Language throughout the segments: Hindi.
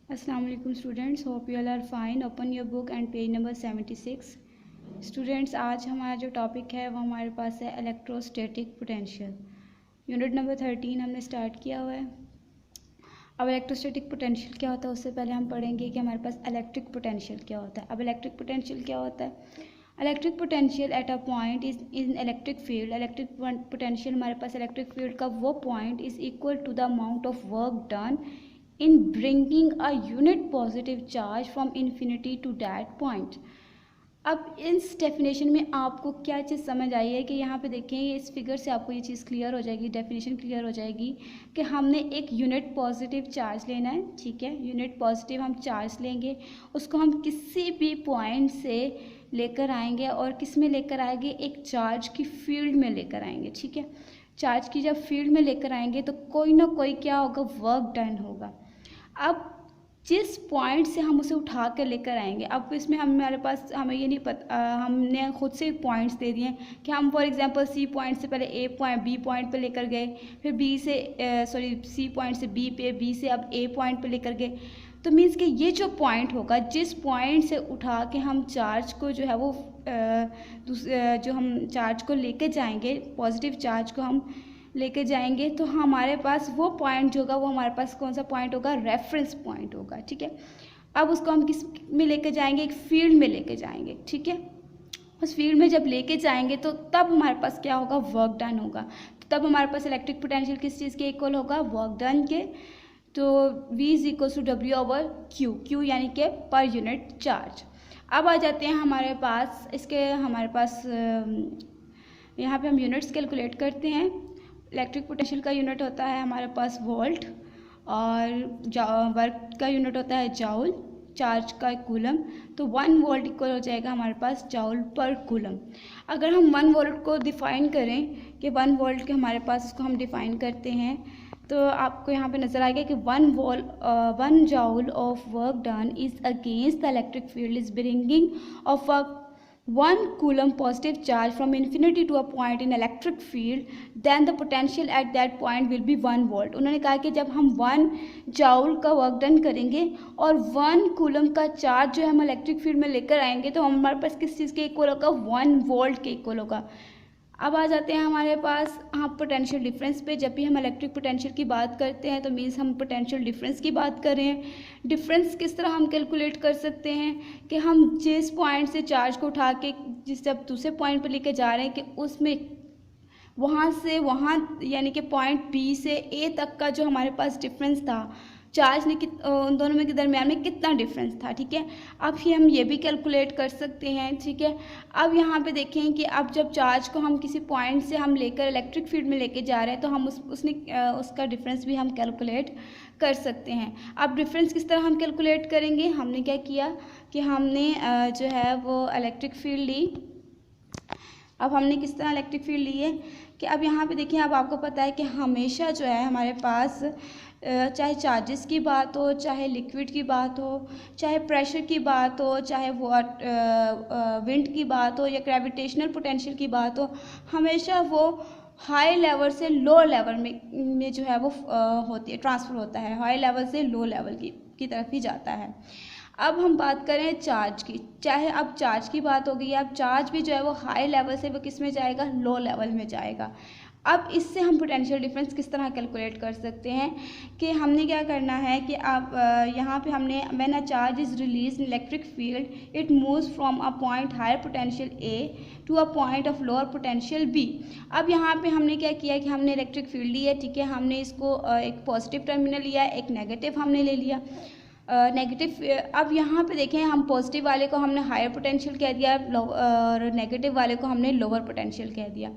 Assalamu alaikum students, hope you all are fine. Open your book and page number 76. Students आज हमारा जो टॉपिक है वो हमारे पास है इलेक्ट्रोस्टैटिक पोटेंशियल। यूनिट नंबर 13 हमने स्टार्ट किया हुआ है। अब इलेक्ट्रोस्टैटिक पोटेंशियल क्या होता है उससे पहले हम पढ़ेंगे कि हमारे पास इलेक्ट्रिक पोटेंशियल क्या होता है। अब इलेक्ट्रिक पोटेंशियल क्या होता है? Electric potential at a point is in electric field. Electric potential हमारे पास इलेक्ट्रिक फील्ड का वो point is equal to the amount of work done in bringing a unit positive charge from infinity to that point। अब इस डेफिनेशन में आपको क्या चीज़ समझ आई है कि यहाँ पे देखें, इस फिगर से आपको ये चीज़ क्लियर हो जाएगी, डेफिनेशन क्लियर हो जाएगी कि हमने एक यूनिट पॉजिटिव चार्ज लेना है। ठीक है, यूनिट पॉजिटिव हम चार्ज लेंगे, उसको हम किसी भी पॉइंट से लेकर आएंगे और किस में लेकर आएंगे, एक चार्ज की फील्ड में लेकर आएंगे। ठीक है, चार्ज की जब फील्ड में लेकर आएंगे तो कोई ना कोई क्या होगा, वर्क डन होगा। अब जिस पॉइंट से हम उसे उठा कर लेकर आएंगे, अब इसमें हमारे पास हमें ये नहीं पता, हमने खुद से पॉइंट्स दे दिए कि हम फॉर एग्जांपल सी पॉइंट से पहले ए पॉइंट बी पॉइंट पे लेकर गए, फिर बी से सी पॉइंट से बी पे, बी से अब ए पॉइंट पे लेकर गए। तो मीन्स कि ये जो पॉइंट होगा, जिस पॉइंट से उठा के हम चार्ज को जो है वो जो हम चार्ज को लेकर जाएंगे, पॉजिटिव चार्ज को हम लेके जाएंगे, तो हमारे पास वो पॉइंट जो होगा वो हमारे पास कौन सा पॉइंट होगा, रेफरेंस पॉइंट होगा। ठीक है, अब उसको हम किस में लेके जाएंगे, एक फील्ड में लेके जाएंगे। ठीक है, उस फील्ड में जब लेके जाएंगे तो तब हमारे पास क्या होगा, वर्क डन होगा। तो तब हमारे पास इलेक्ट्रिक पोटेंशियल किस चीज़ के इक्वल होगा, वर्क डन के। तो V is equal to W over Q, Q यानी कि पर यूनिट चार्ज। अब आ जाते हैं हमारे पास यहाँ पे हम यूनिट्स कैलकुलेट करते हैं। इलेक्ट्रिक पोटेंशियल का यूनिट होता है हमारे पास वोल्ट, और वर्क का यूनिट होता है जाउल, चार्ज का कूलम। तो 1 वोल्ट इक्वल हो जाएगा हमारे पास जाउल पर कूलम। अगर हम 1 वोल्ट को डिफ़ाइन करें कि 1 वोल्ट के हमारे पास उसको हम डिफ़ाइन करते हैं, तो आपको यहाँ पे नज़र आएगा कि 1 joule of work done is against the electric field is bringing of a 1 coulomb positive charge from infinity to a point in electric field, then the potential at that point will be 1 volt। उन्होंने कहा कि जब हम 1 जाउल का वर्क डन करेंगे और 1 कूलम का चार्ज जो है हम इलेक्ट्रिक फील्ड में लेकर आएंगे तो हमारे पास किस चीज़ के इक्वल होगा, 1 वोल्ट के इक्वल होगा। अब आ जाते हैं हमारे पास पोटेंशियल डिफरेंस पे। जब भी हम इलेक्ट्रिक पोटेंशियल की बात करते हैं तो मीन्स हम पोटेंशियल डिफरेंस की बात कर रहे हैं। डिफरेंस किस तरह हम कैलकुलेट कर सकते हैं कि हम जिस पॉइंट से चार्ज को उठा के जब दूसरे पॉइंट पर लेके जा रहे हैं कि उसमें वहाँ से वहाँ यानी कि पॉइंट बी से ए तक का जो हमारे पास डिफरेंस था, चार्ज ने उन दोनों में के दरमियान में कितना डिफरेंस था। ठीक है, अब ही हम ये भी कैलकुलेट कर सकते हैं। ठीक है, अब यहाँ पे देखें कि अब जब चार्ज को हम किसी पॉइंट से हम लेकर इलेक्ट्रिक फील्ड में लेके जा रहे हैं तो हम उसका डिफरेंस भी हम कैलकुलेट कर सकते हैं। अब डिफरेंस किस तरह हम कैलकुलेट करेंगे, हमने क्या किया कि हमने जो है वो इलेक्ट्रिक फील्ड ली। अब हमने किस तरह इलेक्ट्रिक फील्ड ली है कि अब यहाँ पे देखिए, अब आपको पता है कि हमेशा जो है हमारे पास चाहे चार्जेस की बात हो, चाहे लिक्विड की बात हो, चाहे प्रेशर की बात हो, चाहे विंड की बात हो या ग्रेविटेशनल पोटेंशियल की बात हो, हमेशा वो हाई लेवल से लो लेवल में जो है वो होती है, ट्रांसफ़र होता है, हाई लेवल से लो लेवल की तरफ ही जाता है। अब हम बात करें चार्ज की, चाहे अब चार्ज की बात हो गई, अब चार्ज भी जो है वो हाई लेवल से वो किस में जाएगा, लो लेवल में जाएगा। अब इससे हम पोटेंशियल डिफरेंस किस तरह कैलकुलेट कर सकते हैं कि हमने क्या करना है कि अब यहाँ पे हमने when a charge is release in electric field it moves from a point higher potential A to a point of lower potential B. अब यहाँ पे हमने क्या किया कि हमने इलेक्ट्रिक फील्ड ली है। ठीक है, हमने इसको एक पॉजिटिव टर्मिनल लिया, एक नेगेटिव हमने ले लिया। नेगेटिव अब यहाँ पे देखें, हम पॉजिटिव वाले को हमने हायर पोटेंशियल कह दिया और नेगेटिव वाले को हमने लोअर पोटेंशियल कह दिया।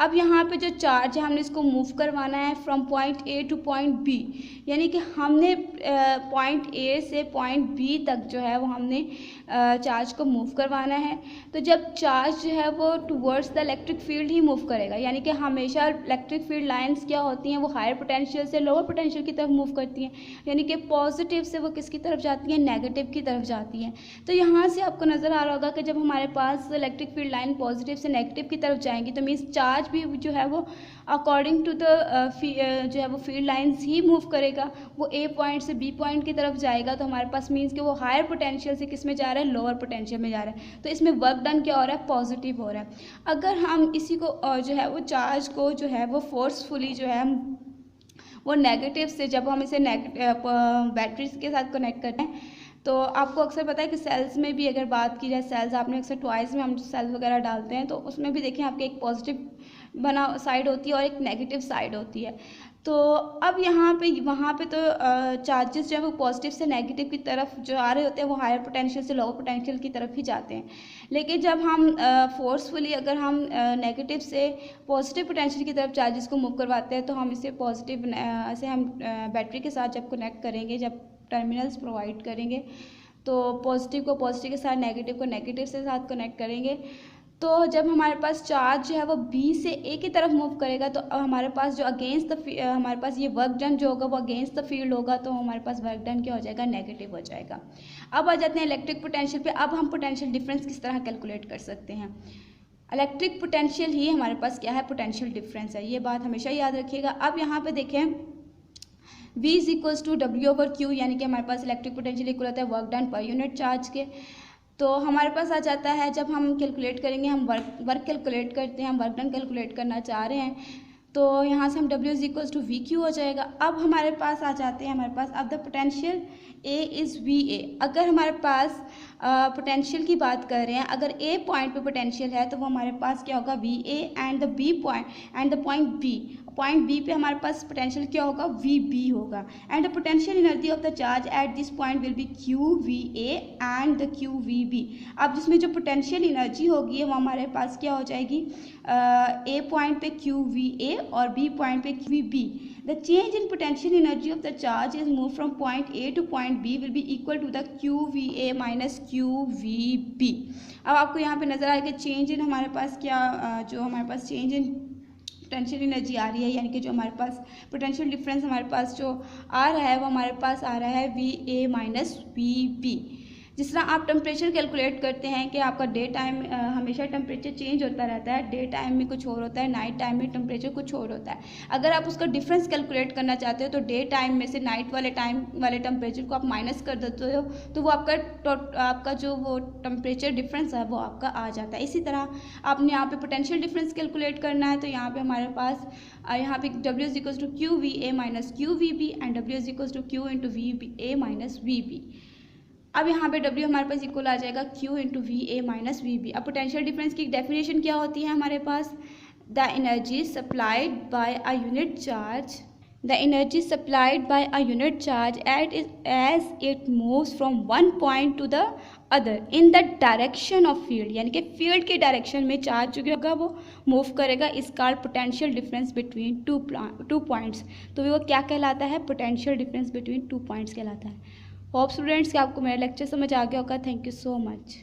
अब यहाँ पे जो चार्ज है हमने इसको मूव करवाना है from point A to point B, यानी कि हमने पॉइंट ए से पॉइंट बी तक जो है वो हमने चार्ज को मूव करवाना है। तो जब चार्ज जो है वो towards the electric field he move करेगा, यानी कि हमेशा इलेक्ट्रिक फील्ड लाइंस क्या होती हैं, वो हायर पोटेंशियल से लोअर पोटेंशियल की तरफ मूव करती हैं, यानी कि पॉजिटिव से वो किसकी किसकी तरफ जाती हैं, नेगेटिव की तरफ जाती हैं। तो यहाँ से आपको नज़र आ रहा होगा कि जब हमारे पास इलेक्ट्रिक फील्ड लाइन पॉजिटिव से नेगेटिव की तरफ जाएंगी तो मीन्स चार्ज भी जो है वो अकॉर्डिंग टू द जो है वो फील्ड लाइंस ही मूव करेगा। वो ए पॉइंट से बी पॉइंट की तरफ जाएगा तो हमारे पास मीन्स कि वो हायर पोटेंशियल से किस में जा रहा है, लोअर पोटेंशियल में जा रहा है। तो इसमें वर्क डन क्या हो रहा है, पॉजिटिव हो रहा है। अगर हम इसी को जो है वो चार्ज को जो है वो फोर्सफुली जो है वो नेगेटिव से, जब हम इसे बैटरीज के साथ कनेक्ट करते हैं तो आपको अक्सर पता है कि सेल्स में भी अगर बात की जाए, सेल्स आपने अक्सर टॉयज़ में हम सेल्स वगैरह डालते हैं तो उसमें भी देखिए आपके एक पॉजिटिव बना साइड होती है और एक नेगेटिव साइड होती है। तो अब यहाँ पे वहाँ पे तो चार्जेस जो है वो पॉजिटिव से नेगेटिव की तरफ जो आ रहे होते हैं वो हायर पोटेंशियल से लोअर पोटेंशियल की तरफ ही जाते हैं। लेकिन जब हम फोर्सफुली अगर हम नेगेटिव से पॉजिटिव पोटेंशियल की तरफ चार्जेस को मूव करवाते हैं तो हम इसे पॉजिटिव ऐसे हम बैटरी के साथ जब कनेक्ट करेंगे, जब टर्मिनल्स प्रोवाइड करेंगे तो पॉजिटिव को पॉजिटिव के साथ, नेगेटिव को नेगेटिव से साथ कनेक्ट करेंगे। तो जब हमारे पास चार्ज जो है वो बी से ए की तरफ मूव करेगा तो हमारे पास जो अगेंस्ट द हमारे पास ये वर्क डन जो होगा वो अगेंस्ट द फील्ड होगा तो हमारे पास वर्क डन क्या हो जाएगा, नेगेटिव हो जाएगा। अब आ जाते हैं इलेक्ट्रिक पोटेंशियल पे। अब हम पोटेंशियल डिफरेंस किस तरह कैलकुलेट कर सकते हैं। इलेक्ट्रिक पोटेंशियल ही हमारे पास क्या है, पोटेंशियल डिफरेंस है। ये बात हमेशा याद रखिएगा। अब यहाँ पे देखें V is equals to W/Q, यानी कि हमारे पास इलेक्ट्रिक पोटेंशियल इक्वल होता है work done per unit charge के। तो हमारे पास आ जाता है, जब हम कैलकुलेट करेंगे, हम वर्क कैलकुलेट करते हैं, हम वर्क डन कैलकुलेट करना चाह रहे हैं तो यहाँ से हम W is equals to VQ हो जाएगा। अब हमारे पास आ जाते हैं, हमारे पास अब the potential A is VA। अगर हमारे पास पोटेंशियल की बात कर रहे हैं, अगर A पॉइंट पे पोटेंशियल है तो वो हमारे पास क्या होगा, VA and the B point and the point B पे हमारे पास पोटेंशियल क्या होगा, VB होगा। And the potential energy of the charge at this point will be QVA and the QVB। अब जिसमें जो पोटेंशियल एनर्जी होगी वो हमारे पास क्या हो जाएगी, A पॉइंट पे QVA और B पॉइंट पे QVB। The change in potential energy of the charge is moved from point A to point B will be equal to the QVA minus QVB। अब आपको यहाँ पे नज़र आएगा चेंज इन हमारे पास क्या जो हमारे पास चेंज इन पोटेंशियल एनर्जी आ रही है, यानी कि जो हमारे पास पोटेंशियल डिफरेंस हमारे पास जो आ रहा है वो हमारे पास आ रहा है VA माइनस VB। जिस तरह आप टेम्परेचर कैलकुलेट करते हैं कि आपका डे टाइम हमेशा टेम्परेचर चेंज होता रहता है, डे टाइम में कुछ और होता है, नाइट टाइम में टेम्परेचर कुछ और होता है। अगर आप उसका डिफरेंस कैलकुलेट करना चाहते हो तो डे टाइम में से नाइट वाले टाइम वाले टेम्परेचर को आप माइनस कर देते हो तो वो आपका जो वो टेम्परेचर डिफरेंस है वो आपका आ जाता है। इसी तरह आपने यहाँ पे पोटेंशियल डिफरेंस कैलकुलेट करना है तो यहाँ पे हमारे पास यहाँ पे W is equals to QVA minus QVB and W is equals to Q into VA minus VB। अब यहाँ पे W हमारे पास इक्वल आ जाएगा Q into VA minus VB। अब पोटेंशियल डिफरेंस की डेफिनेशन क्या होती है हमारे पास, the energy supplied by a unit charge as it moves from one point to the other in the direction of field, यानी कि फील्ड के डायरेक्शन में चार्ज जो होगा वो मूव करेगा, इस called potential difference between two points. तो वो क्या कहलाता है, potential difference between two points कहलाता है। होप स्टूडेंट्स कि आपको मेरा लेक्चर समझ आ गया होगा। Thank you so much.